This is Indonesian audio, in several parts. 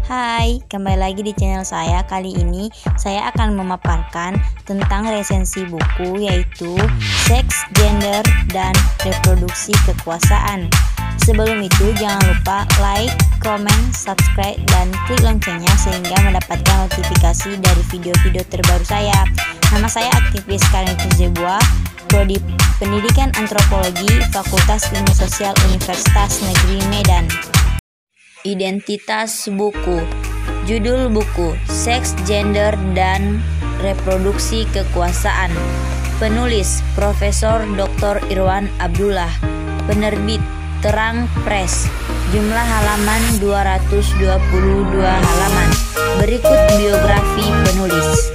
Hai, kembali lagi di channel saya. Kali ini saya akan memaparkan tentang resensi buku, yaitu Seks, Gender, dan Reproduksi Kekuasaan. Sebelum itu jangan lupa like, comment, subscribe, dan klik loncengnya sehingga mendapatkan notifikasi dari video-video terbaru saya. Nama saya aktivis Karniti Zebua, Prodi Pendidikan Antropologi, Fakultas Ilmu Sosial Universitas Negeri Medan. Identitas buku. Judul buku: Seks, Gender, dan Reproduksi Kekuasaan. Penulis Profesor Dr. Irwan Abdullah. Penerbit Terang Press. Jumlah halaman 222 halaman. Berikut biografi penulis.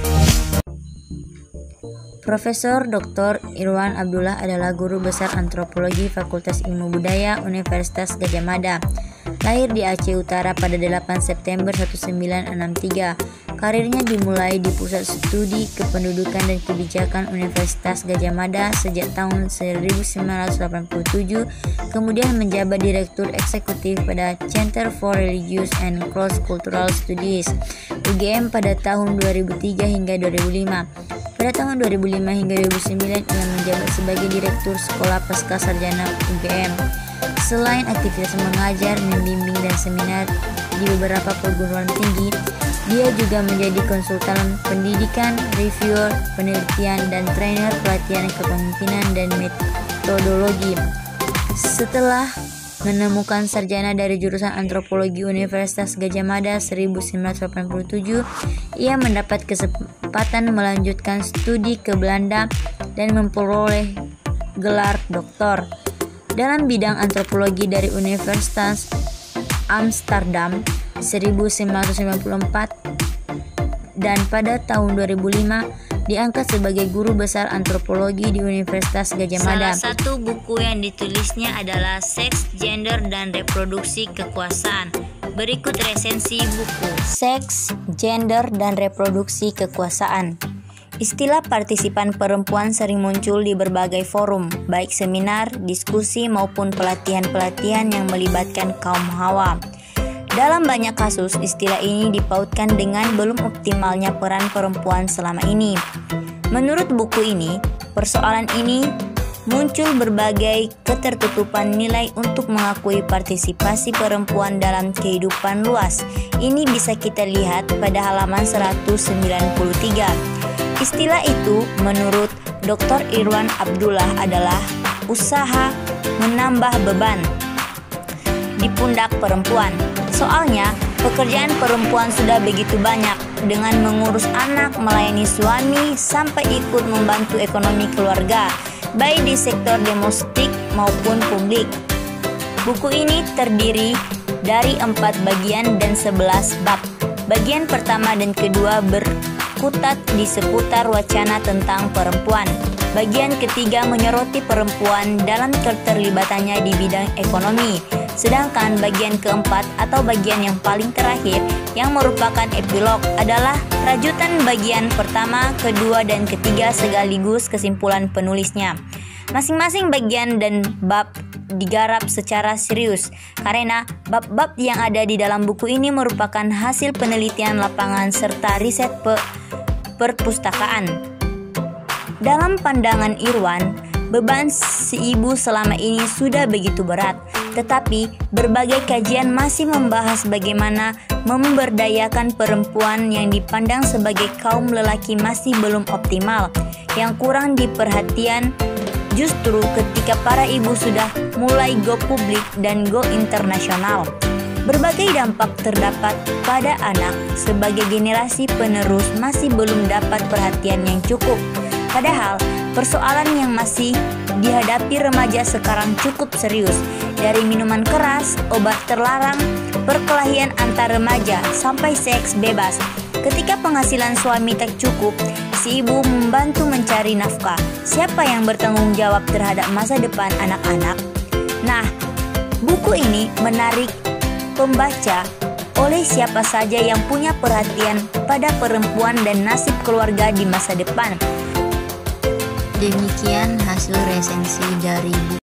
Profesor Dr. Irwan Abdullah adalah guru besar antropologi Fakultas Ilmu Budaya Universitas Gadjah Mada. Lahir di Aceh Utara pada 8 September 1963. Karirnya dimulai di Pusat Studi Kependudukan dan Kebijakan Universitas Gadjah Mada sejak tahun 1987, kemudian menjabat Direktur Eksekutif pada Center for Religious and Cross-Cultural Studies UGM pada tahun 2003 hingga 2005. Pada tahun 2005 hingga 2009 ia menjabat sebagai Direktur Sekolah Pasca Sarjana UGM. Selain aktivitas mengajar, membimbing, dan seminar di beberapa perguruan tinggi, dia juga menjadi konsultan pendidikan, reviewer, penelitian, dan trainer pelatihan kepemimpinan dan metodologi. Setelah menemukan sarjana dari jurusan antropologi Universitas Gadjah Mada 1987, ia mendapat kesempatan melanjutkan studi ke Belanda dan memperoleh gelar doktor dalam bidang antropologi dari Universitas Amsterdam 1994, dan pada tahun 2005 diangkat sebagai guru besar antropologi di Universitas Gadjah Mada. Salah satu buku yang ditulisnya adalah Seks, Gender, dan Reproduksi Kekuasaan. Berikut resensi buku Seks, Gender, dan Reproduksi Kekuasaan. Istilah partisipan perempuan sering muncul di berbagai forum, baik seminar, diskusi, maupun pelatihan-pelatihan yang melibatkan kaum hawa. Dalam banyak kasus, istilah ini dipautkan dengan belum optimalnya peran perempuan selama ini. Menurut buku ini, persoalan ini muncul berbagai ketertutupan nilai untuk mengakui partisipasi perempuan dalam kehidupan luas. Ini bisa kita lihat pada halaman 193. Istilah itu menurut Dr. Irwan Abdullah adalah usaha menambah beban di pundak perempuan. Soalnya, pekerjaan perempuan sudah begitu banyak, dengan mengurus anak, melayani suami, sampai ikut membantu ekonomi keluarga, baik di sektor domestik maupun publik. Buku ini terdiri dari 4 bagian dan 11 bab. Bagian pertama dan kedua berkutat di seputar wacana tentang perempuan. Bagian ketiga menyoroti perempuan dalam keterlibatannya di bidang ekonomi. Sedangkan bagian keempat atau bagian yang paling terakhir yang merupakan epilog adalah rajutan bagian pertama, kedua, dan ketiga sekaligus kesimpulan penulisnya. Masing-masing bagian dan bab digarap secara serius karena bab-bab yang ada di dalam buku ini merupakan hasil penelitian lapangan serta riset perpustakaan. Dalam pandangan Irwan, beban si ibu selama ini sudah begitu berat, tetapi berbagai kajian masih membahas bagaimana memberdayakan perempuan yang dipandang sebagai kaum lelaki masih belum optimal. Yang kurang diperhatian justru ketika para ibu sudah mulai go publik dan go internasional. Berbagai dampak terdapat pada anak sebagai generasi penerus masih belum dapat perhatian yang cukup. Padahal persoalan yang masih dihadapi remaja sekarang cukup serius, dari minuman keras, obat terlarang, perkelahian antar remaja, sampai seks bebas. Ketika penghasilan suami tak cukup, si ibu membantu mencari nafkah. Siapa yang bertanggung jawab terhadap masa depan anak-anak? Nah, buku ini menarik pembaca oleh siapa saja yang punya perhatian pada perempuan dan nasib keluarga di masa depan. Demikian hasil resensi dari buku